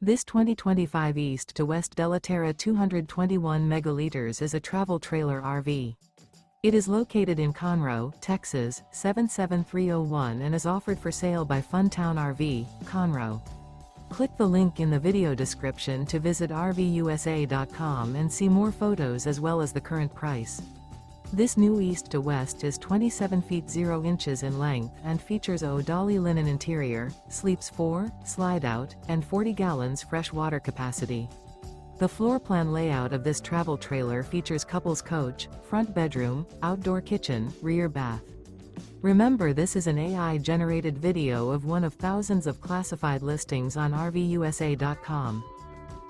This 2025 East to West Della Terra 221 megaliters is a travel trailer RV. It is located in Conroe, Texas, 77301 and is offered for sale by Funtown RV, Conroe. Click the link in the video description to visit RVUSA.com and see more photos as well as the current price. This new East to West is 27 feet 0 inches in length and features a ODALI linen interior, sleeps 4, slide-out, and 40 gallons fresh water capacity. The floor plan layout of this travel trailer features couples coach, front bedroom, outdoor kitchen, rear bath. Remember, this is an AI-generated video of one of thousands of classified listings on RVUSA.com.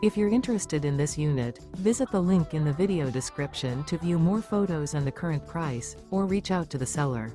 If you're interested in this unit, visit the link in the video description to view more photos and the current price, or reach out to the seller.